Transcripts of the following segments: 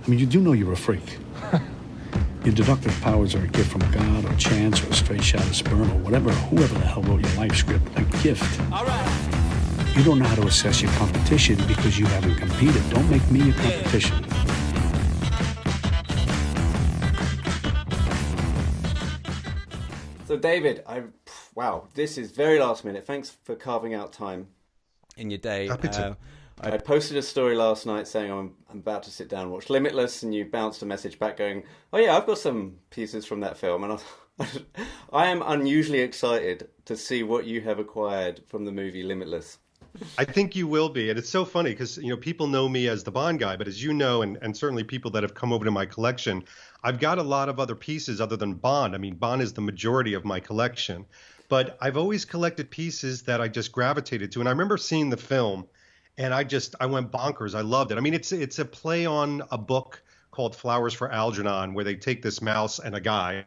I mean, you do know you're a freak. Your deductive powers are a gift from God or chance or a straight shot of sperm or whatever, whoever the hell wrote your life script, a gift. All right. You don't know how to assess your competition because you haven't competed. Don't make me your competition. So David, wow, this is very last minute. Thanks for carving out time In your day. Happy to. I posted a story last night saying I'm about to sit down and watch Limitless, and you bounced a message back going, "Oh yeah, I've got some pieces from that film," and I am unusually excited to see what you have acquired from the movie Limitless. I think you will be. And it's so funny because, people know me as the Bond guy, but as you know, and certainly people that have come over to my collection, I've got a lot of other pieces other than Bond. I mean, Bond is the majority of my collection, but I've always collected pieces that I just gravitated to. And I remember seeing the film and I went bonkers. I loved it. I mean, it's a play on a book called Flowers for Algernon, where they take this mouse and a guy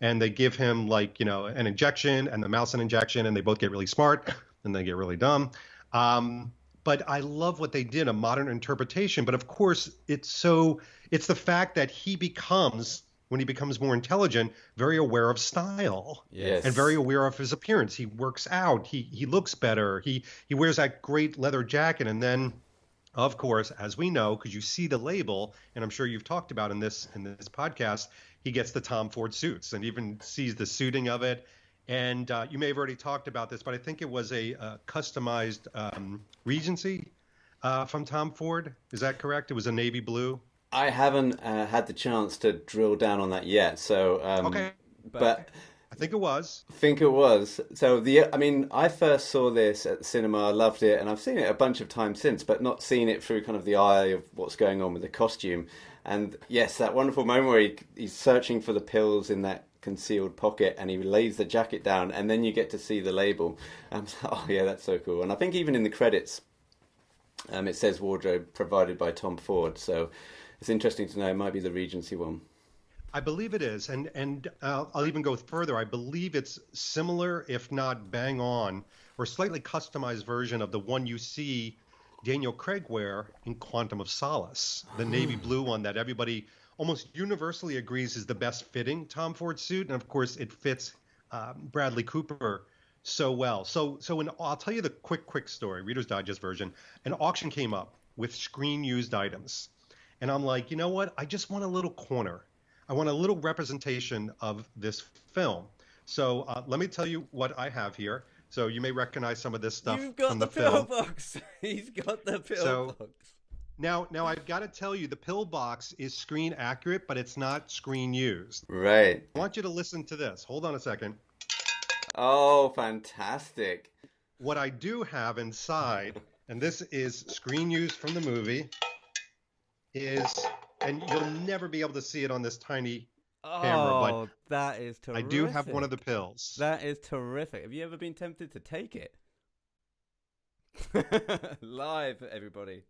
and they give him an injection, and the mouse an injection, and they both get really smart and they get really dumb. But I love what they did, a modern interpretation. But of course, it's the fact that when he becomes more intelligent, very aware of style. Yes. And very aware of his appearance. He works out. He looks better. He wears that great leather jacket. And then, of course, as we know, because you see the label, and I'm sure you've talked about in this podcast, he gets the Tom Ford suits and even sees the suiting of it. And you may have already talked about this, but I think it was a customized Regency from Tom Ford. Is that correct? It was a navy blue. I haven't had the chance to drill down on that yet, so Okay. but I think it was. think it was. So I first saw this at the cinema, I loved it, and I've seen it a bunch of times since, but not seen it through kind of the eye of what's going on with the costume. And yes, that wonderful moment where he's searching for the pills in that concealed pocket, and he lays the jacket down, and then you get to see the label. Oh yeah, that's so cool. And I think even in the credits, it says wardrobe provided by Tom Ford. So it's interesting to know it might be the Regency one. I believe it is, and I'll even go further. I believe it's similar, if not bang on, or slightly customized version of the one you see Daniel Craig wear in Quantum of Solace, the navy blue one that everybody almost universally agrees is the best fitting Tom Ford suit, and of course it fits Bradley Cooper so well. So I'll tell you the quick story, Reader's Digest version. An auction came up with screen used items, and I'm like, you know what? I just want a little corner. I want a little representation of this film. So let me tell you what I have here. So you may recognize some of this stuff You've got from the the film. pillbox. He's got the pillbox. Now I've got to tell you, the pill box is screen accurate, but it's not screen used. Right. I want you to listen to this. Hold on a second. Oh, fantastic. What I do have inside, and this is screen used from the movie, and you'll never be able to see it on this tiny camera, but that is terrific. I do have one of the pills. That is terrific. Have you ever been tempted to take it? Live, everybody.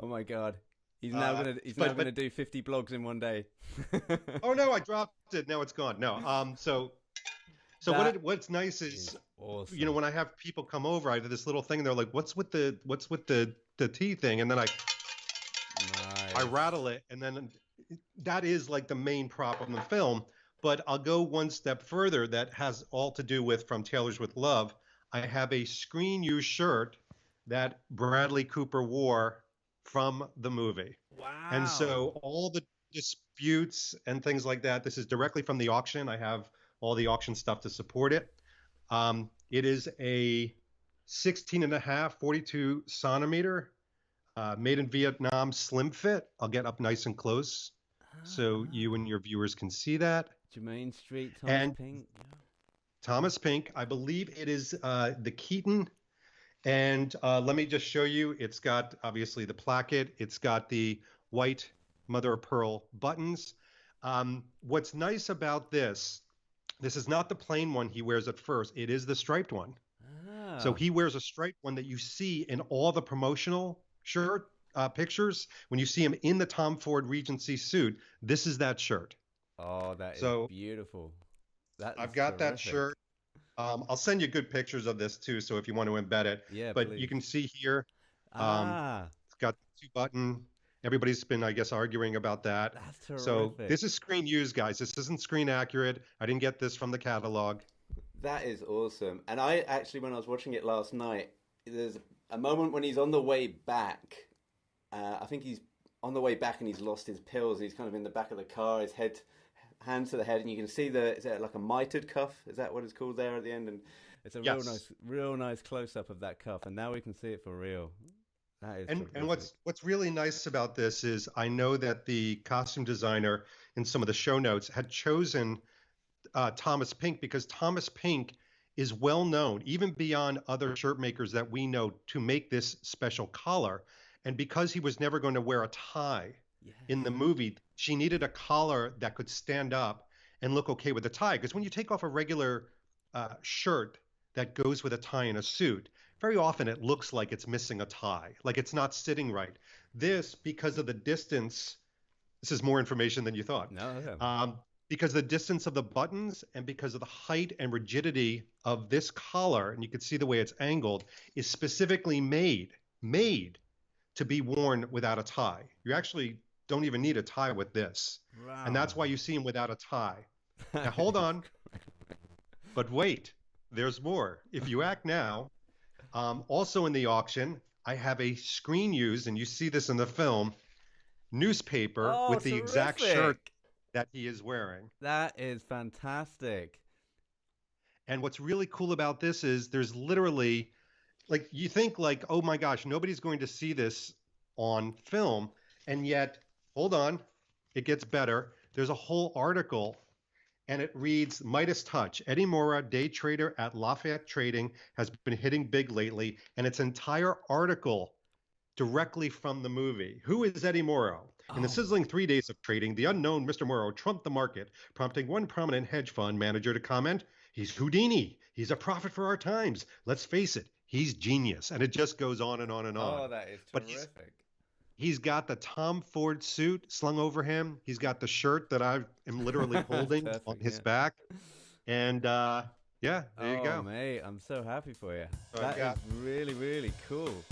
Oh my God. He's now gonna do 50 blogs in one day. Oh no, I dropped it. Now it's gone. No. So what's nice is awesome. When I have people come over, I do this little thing and they're like, what's with the tea thing? And then I rattle it, and then that is like the main prop of the film. But I'll go one step further that has all to do with From Tailors with Love. I have a screen used shirt that Bradley Cooper wore from the movie. Wow. And so all the disputes and things like that, this is directly from the auction. I have all the auction stuff to support it. It is a 16.5, 42 centimeter, made in Vietnam, slim fit. I'll get up nice and close so you and your viewers can see that. Jermaine Street, Thomas Pink. Yeah. Thomas Pink, I believe it is the Keaton. And let me just show you, it's got obviously the placket. It's got the white mother of pearl buttons. What's nice about this is not the plain one he wears at first. It is the striped one. Ah. So he wears a striped one that you see in all the promotional shirt pictures. When you see him in the Tom Ford Regency suit, this is that shirt. Oh, that is beautiful. I've got that shirt. I'll send you good pictures of this too, so if you want to embed it. Yeah, but please. You can see here, it's got the 2-button, Everybody's been, I guess, arguing about that. That's terrific. So this is screen use, guys. This isn't screen accurate. I didn't get this from the catalog. That is awesome. And I actually, when I was watching it last night, there's a moment when he's on the way back. I think he's on the way back and he's lost his pills. He's kind of in the back of the car, his head, hands to the head, and you can see is there like a mitered cuff? Is that what it's called there at the end? And it's a real nice close up of that cuff, and now we can see it for real. That is and what's really nice about this is I know that the costume designer in some of the show notes had chosen Thomas Pink because Thomas Pink is well known, even beyond other shirt makers that we know, to make this special collar. And because he was never going to wear a tie in the movie, she needed a collar that could stand up and look okay with a tie. Because when you take off a regular shirt that goes with a tie and a suit, very often it looks like it's missing a tie, like it's not sitting right. This, because of the distance, this is more information than you thought. No. Because the distance of the buttons and because of the height and rigidity of this collar, and you can see the way it's angled, is specifically made to be worn without a tie. You actually don't even need a tie with this. Wow. And that's why you see him without a tie. Now, hold on. But wait, there's more. If you act now, also in the auction, I have a screen used, and you see this in the film, newspaper with the exact shirt that he is wearing. That is fantastic. And what's really cool about this is there's literally, like, you think like, oh my gosh, nobody's going to see this on film. And yet, hold on, it gets better. There's a whole article, and it reads, Midas Touch. Eddie Mora, day trader at Lafayette Trading, has been hitting big lately. And it's an entire article directly from the movie. Who is Eddie Morrow? In the sizzling 3 days of trading, the unknown Mr. Morrow trumped the market, prompting one prominent hedge fund manager to comment, he's Houdini. He's a prophet for our times. Let's face it, he's genius. And it just goes on and on and on. Oh, that is terrific. He's got the Tom Ford suit slung over him. He's got the shirt that I am literally holding on his back. And there you go. Oh, mate, I'm so happy for you. That is really, really cool.